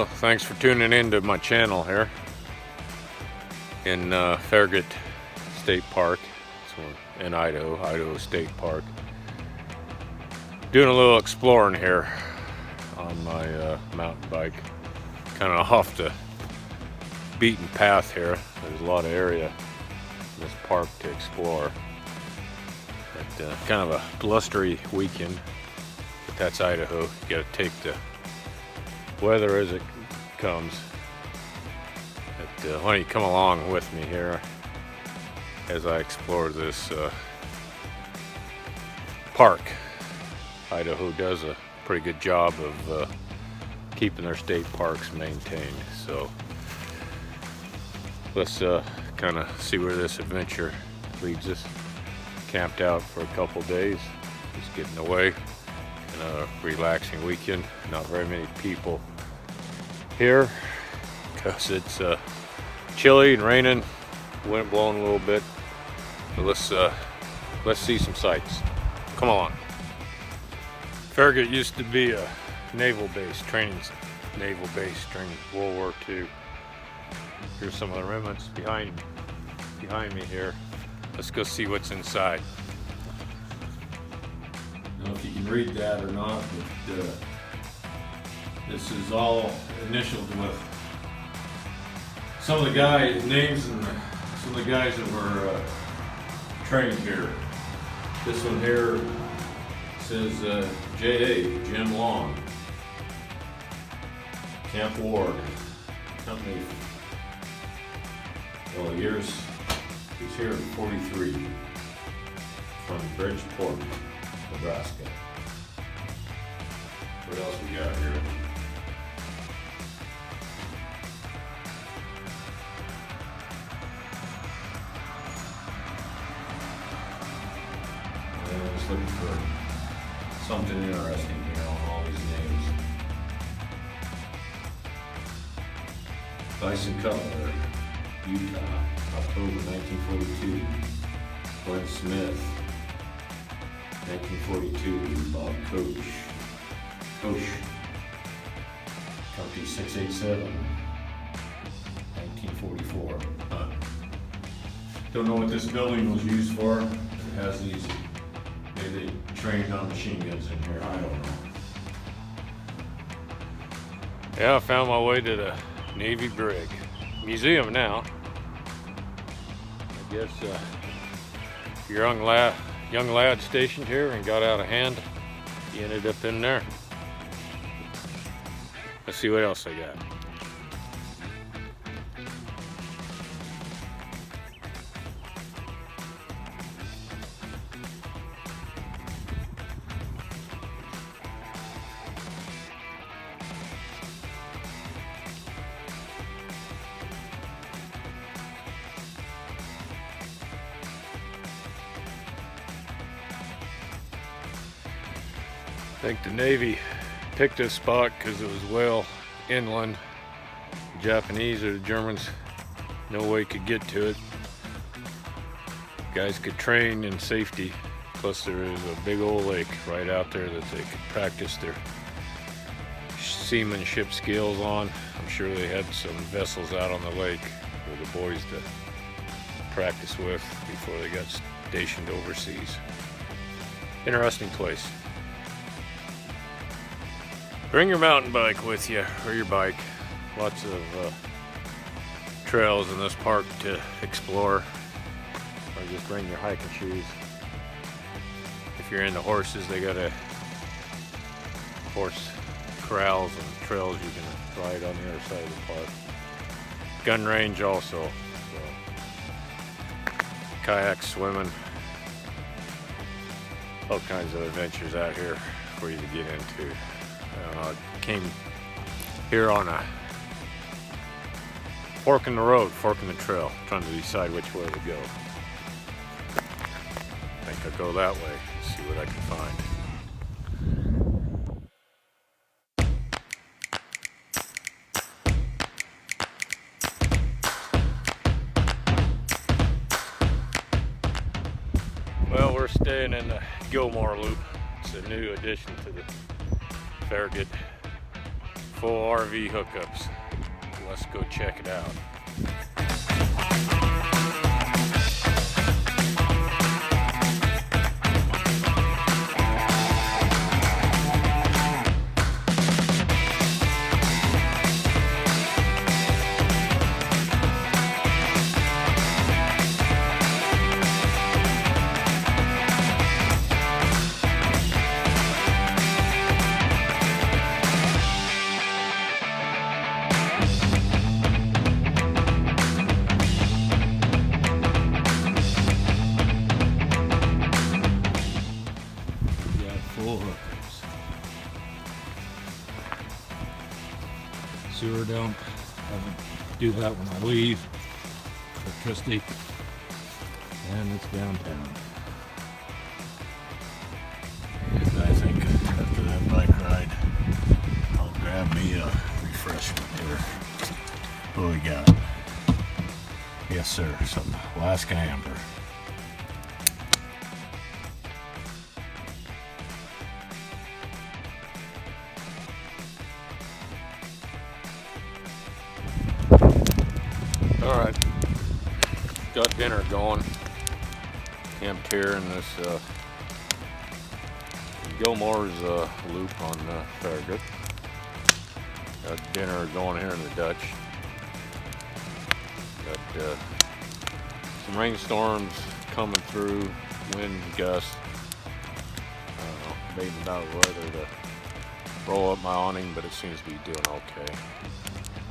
Well, thanks for tuning in to my channel here in Farragut State Park. It's in Idaho State Park. Doing a little exploring here on my mountain bike, kind of off the beaten path here. There's a lot of area in this park to explore. But kind of a blustery weekend, but that's Idaho. You got to take the weather as it comes. But why don't you come along with me here as I explore this park. Idaho does a pretty good job of keeping their state parks maintained. So let's kind of see where this adventure leads us. Camped out for a couple days, just getting away in a relaxing weekend. Not very many people here because it's chilly and raining, wind blowing a little bit. But let's see some sights. Come along. Farragut used to be a naval base during World War II. Here's some of the remnants behind me here. Let's go see what's inside. I don't know if you can read that or not, but this is all initialed with some of the guys' names and some of the guys that were trained here. This one here says J.A. Jim Long, Camp Ward, company. Well, years. He's here in 43 from Bridgeport, Nebraska. What else we got here? I was looking for something interesting here on all these names. Bison Cutler, Utah, October 1942. Glenn Smith, 1942. Bob Koch, Company 687, 1944. Don't know what this building was used for. It has these, maybe they trained on machine guns in here, I don't know. Yeah, I found my way to the Navy Brig. Museum now. I guess your young lad stationed here and got out of hand, he ended up in there. Let's see what else I got. I think the Navy picked this spot because it was well inland. The Japanese or the Germans, no way could get to it. Guys could train in safety. Plus there is a big old lake right out there that they could practice their seamanship skills on. I'm sure they had some vessels out on the lake for the boys to practice with before they got stationed overseas. Interesting place. Bring your mountain bike with you, or your bike. Lots of trails in this park to explore. Or just bring your hiking shoes. If you're into horses, they got horse corrals and trails you can ride on the other side of the park. Gun range also. So. Kayak swimming. All kinds of adventures out here for you to get into. I came here on a fork in the road, fork in the trail, trying to decide which way to go. I think I'll go that way, see what I can find. Well, we're staying in the Gilmore Loop. It's a new addition to the Farragut full RV hookups. Let's go check it out. Sewer dump. Do that when I leave. Electricity. And it's downtown. And I think after that bike ride, I'll grab me a refreshment here. What do we got? Yes, sir. Some Alaska Amber. Alright, got dinner going. Camped here in this Gilmore's loop on Farragut. Got dinner going here in the Dutch. Got some rainstorms coming through, wind gusts. I don't know, debating about whether to roll up my awning, but it seems to be doing okay.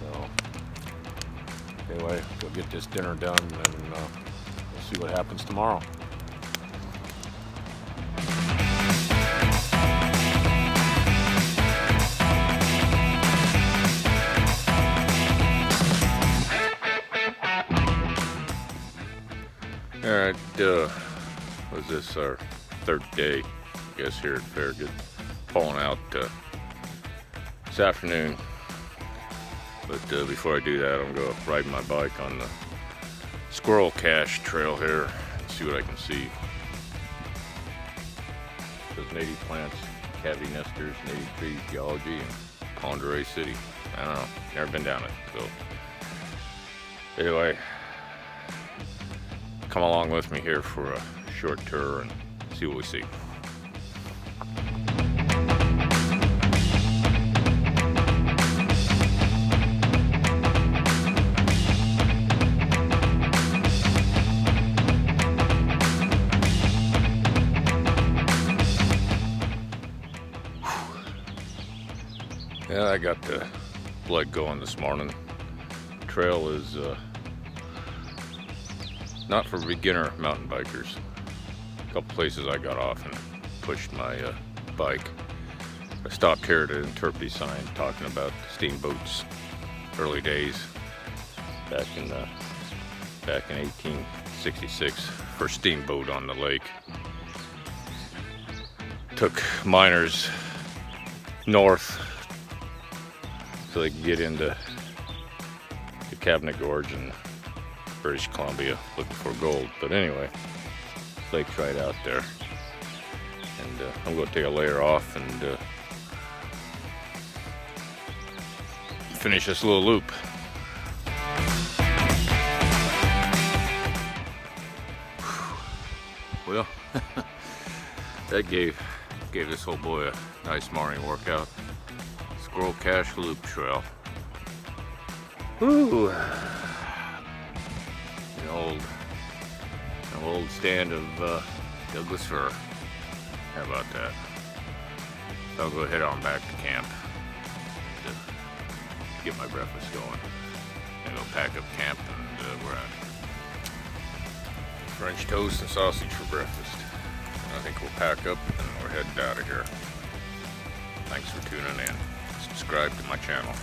So, anyway, go get this dinner done, and we'll see what happens tomorrow. Alright, was this our third day, I guess, here at Farragut. Pulling out this afternoon. But before I do that, I'm going to ride my bike on the squirrel cache trail here and see what I can see. Those native plants, cavity nesters, native trees, geology, and Ponderay City. I don't know, never been down it. So anyway, come along with me here for a short tour and see what we see. Yeah, I got the blood going this morning. Trail is not for beginner mountain bikers. A couple places I got off and pushed my bike. I stopped here at an interpretive sign talking about steamboats, early days, back in 1866. First steamboat on the lake. Took miners north so they could get into the Cabinet Gorge in British Columbia looking for gold. But anyway, lake's right out there, and I'm going to take a layer off and finish this little loop. Well, that gave this whole boy a nice morning workout. Squirrel Cache Loop Trail. Woo! An old stand of Douglas fir. How about that? So I'll go head on back to camp to get my breakfast going. And go pack up camp, and we're at French toast and sausage for breakfast. And I think we'll pack up and we're heading out of here. Thanks for tuning in. Subscribe to my channel.